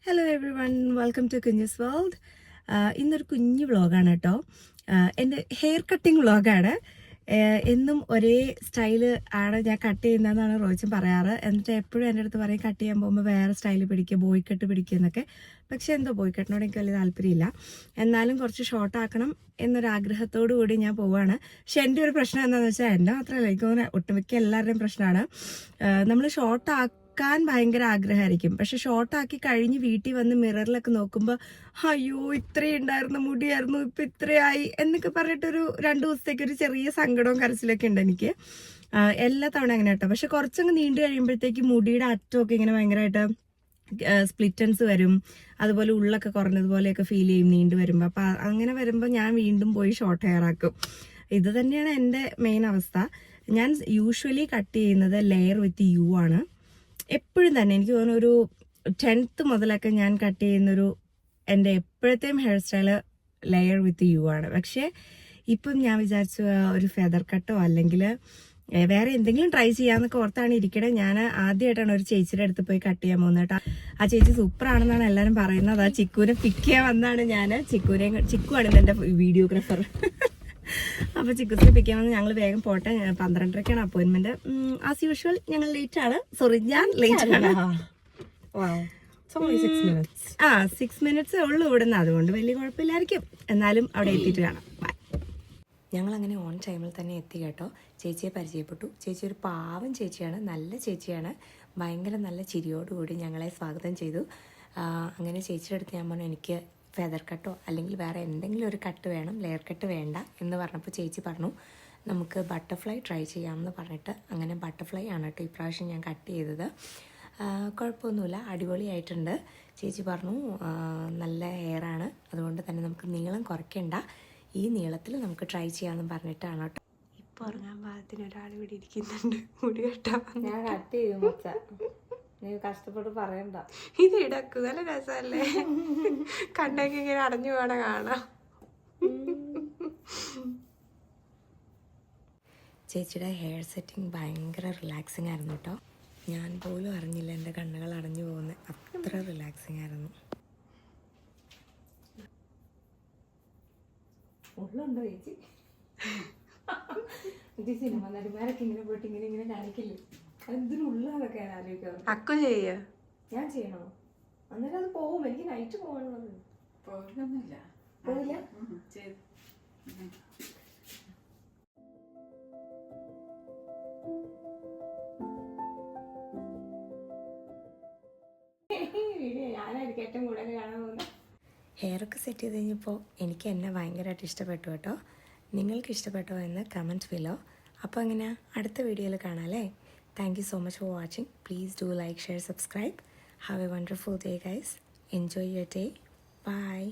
Hello everyone, welcome to Kunju's world. ഇന്നൊരു കുഞ്ഞു വ്ളോഗാണ് കേട്ടോ. എൻ്റെ ഹെയർ കട്ടിങ് വ്ളോഗാണ്. എന്നും ഒരേ സ്റ്റൈല് ആണ് ഞാൻ കട്ട് ചെയ്യുന്നതെന്നാണ് റോയിച്ചും പറയാറ്. എന്നിട്ട് എപ്പോഴും എൻ്റെ അടുത്ത് പറയും കട്ട് ചെയ്യാൻ പോകുമ്പോൾ വേറെ സ്റ്റൈല് പിടിക്കുക, ബോയ് കട്ട് പിടിക്കുക എന്നൊക്കെ. പക്ഷെ എന്തോ ബോയ് കട്ടിനോട് എനിക്ക് വലിയ താല്പര്യമില്ല. എന്നാലും കുറച്ച് ഷോർട്ട് ആക്കണം എന്നൊരാഗ്രഹത്തോടു കൂടി ഞാൻ പോവാണ്. പക്ഷെ എൻ്റെ ഒരു പ്രശ്നം എന്താണെന്ന് വെച്ചാൽ എൻ്റെ മാത്രമല്ല, എനിക്ക് തോന്നുന്നത് ഒട്ടുമിക്ക എല്ലാവരുടെയും പ്രശ്നമാണ്. നമ്മൾ ഷോർട്ട് ആക്കാൻ ഭയങ്കര ആഗ്രഹമായിരിക്കും, പക്ഷെ ഷോർട്ടാക്കി കഴിഞ്ഞ് വീട്ടിൽ വന്ന് മിററിലൊക്കെ നോക്കുമ്പോൾ അയ്യോ ഇത്രയും ഉണ്ടായിരുന്നു, മുടിയായിരുന്നു, ഇപ്പം ഇത്രയായി എന്നൊക്കെ പറഞ്ഞിട്ടൊരു 2 ദിവസത്തേക്ക് ഒരു ചെറിയ സങ്കടവും കരച്ചിലൊക്കെ ഉണ്ട് എനിക്ക്. എല്ലാ തവണ അങ്ങനെ കേട്ടോ. പക്ഷെ കുറച്ചങ്ങ് നീണ്ടു കഴിയുമ്പോഴത്തേക്ക് മുടിയുടെ അറ്റമൊക്കെ ഇങ്ങനെ ഭയങ്കരമായിട്ട് സ്പ്ലിറ്റൻസ് വരും, അതുപോലെ ഉള്ളൊക്കെ കുറഞ്ഞതുപോലെയൊക്കെ ഫീൽ ചെയ്യും നീണ്ടു വരുമ്പോൾ. അപ്പം അങ്ങനെ വരുമ്പോൾ ഞാൻ വീണ്ടും പോയി ഷോർട്ട് ഹെയർ ആക്കും. ഇത് തന്നെയാണ് എൻ്റെ മെയിൻ അവസ്ഥ. ഞാൻ യൂഷ്വലി കട്ട് ചെയ്യുന്നത് ലെയർ വിത്ത് യു ആണ് എപ്പോഴും തന്നെ. എനിക്ക് തോന്നുന്നു ഒരു 10th മുതലൊക്കെ ഞാൻ കട്ട് ചെയ്യുന്നൊരു എൻ്റെ എപ്പോഴത്തെയും hair style layer with you ആണ്. പക്ഷേ ഇപ്പം ഞാൻ വിചാരിച്ചു ഒരു ഫെദർ കട്ടോ അല്ലെങ്കിൽ വേറെ എന്തെങ്കിലും ട്രൈ ചെയ്യാമെന്നൊക്കെ ഓർത്താണ് ഇരിക്കണേ. ഞാൻ ആദ്യമായിട്ടാണ് ഒരു ചേച്ചിയുടെ അടുത്ത് പോയി കട്ട് ചെയ്യാൻ പോകുന്നത് കേട്ടോ. ആ ചേച്ചി സൂപ്പറാണെന്നാണ് എല്ലാവരും പറയുന്നത്. ആ ചിക്കുവിനെ പിക്ക് ചെയ്യാൻ വന്നാണ് ഞാൻ. ചിക്കുവാണ് ഇതെൻ്റെ വീഡിയോഗ്രാഫർ. അപ്പോൾ ചിക്കുസിനെ പിക്ക് ചെയ്യാൻ വന്ന് ഞങ്ങൾ വേഗം പോട്ടെ. 12:30ക്കാണ് അപ്പോയിൻമെന്റ്. ആസ് യൂഷ്വൽ ഞങ്ങൾ ലേറ്റ് ആണ്. സോറി, ഞാൻ ലേറ്റ് ആണ്. 6 മിനിറ്റ്സേ ഉള്ളൂ ഇവിടുന്ന്, അതുകൊണ്ട് വലിയ കുഴപ്പമില്ലായിരിക്കും. എന്നാലും അവിടെ എത്തിയിട്ട് കാണാം. ഞങ്ങളങ്ങനെ ഓൺ ടൈമിൽ തന്നെ എത്തി കേട്ടോ. ചേച്ചിയെ പരിചയപ്പെട്ടു. ചേച്ചി ഒരു പാവം ചേച്ചിയാണ്, നല്ല ചേച്ചിയാണ്. ഭയങ്കര നല്ല ചിരിയോടുകൂടി ഞങ്ങളെ സ്വാഗതം ചെയ്തു. അങ്ങനെ ചേച്ചിയുടെ അടുത്ത് ഞാൻ പറഞ്ഞു എനിക്ക് ഫെദർ കട്ടോ അല്ലെങ്കിൽ വേറെ എന്തെങ്കിലും ഒരു കട്ട് വേണം, ലെയർ കട്ട് വേണ്ട എന്ന് പറഞ്ഞപ്പോൾ ചേച്ചി പറഞ്ഞു നമുക്ക് ബട്ടർഫ്ലൈ ട്രൈ ചെയ്യാമെന്ന് പറഞ്ഞിട്ട് അങ്ങനെ ബട്ടർഫ്ലൈ ആണ് കേട്ടോ ഇപ്രാവശ്യം ഞാൻ കട്ട് ചെയ്തത്. കുഴപ്പമൊന്നുമില്ല, അടിപൊളിയായിട്ടുണ്ട്. ചേച്ചി പറഞ്ഞു നല്ല ഹെയറാണ്, അതുകൊണ്ട് തന്നെ നമുക്ക് നീളം കുറയ്ക്കണ്ട, ഈ നീളത്തിൽ നമുക്ക് ട്രൈ ചെയ്യാമെന്ന് പറഞ്ഞിട്ടാണ് കേട്ടോ. ഇപ്പോൾ ഉറങ്ങാൻ പാകത്തിന് ഒരാൾ ഇവിടെ ഇരിക്കുന്നുണ്ട് മുടി കെട്ടാൻ. ഞാൻ കട്ട് ചെയ്തു മൊച്ച, നീ കഷ്ടപ്പെട്ട് പറയണ്ട. ഇത് ഇടക്ക് നല്ല രസമല്ലേ, കണ്ടെങ്കിൽ ഇങ്ങനെ അടഞ്ഞു വേണം കാണാം. ചേച്ചിയുടെ ഹെയർ സെറ്റിംഗ് ഭയങ്കര റിലാക്സിങ് ആയിരുന്നു കേട്ടോ. ഞാൻ പോലും അറിഞ്ഞില്ല എൻ്റെ കണ്ണുകൾ അടഞ്ഞു പോകുന്നത്, അത്ര റിലാക്സിങ് ആയിരുന്നു. ഉള്ളുണ്ടോ ചേച്ചി? സിനിമ നടിമാരൊക്കെ ഇങ്ങനെ പോയിട്ട് ഇങ്ങനെ ഇങ്ങനെ കാണിക്കില്ലേ, എന്തിനുള്ളതൊക്കെ ഞാൻ ആലോചിക്കാറ്. അക്കു ചെയ്യ ഞാൻ ചെയ്യണോ? അന്നേരം അത് പോവും, എനിക്ക് നൈറ്റ് പോകാനുള്ളത്. പോകില്ല. പോയില്ല. ഞാനായിരിക്കും ഏറ്റവും കൂടുതൽ കാണാൻ പോകുന്നത്. ഹെയറൊക്കെ സെറ്റ് ചെയ്ത് കഴിഞ്ഞപ്പോൾ എനിക്ക് എന്നെ ഭയങ്കരമായിട്ട് ഇഷ്ടപ്പെട്ടു കേട്ടോ. നിങ്ങൾക്ക് ഇഷ്ടപ്പെട്ടോ എന്ന് കമൻറ്റ് ബിലോ. അപ്പോൾ അങ്ങനെ അടുത്ത വീഡിയോയിൽ കാണാം അല്ലേ. Thank you so much for watching. Please do like, share, subscribe. Have a wonderful day guys. Enjoy your day. By.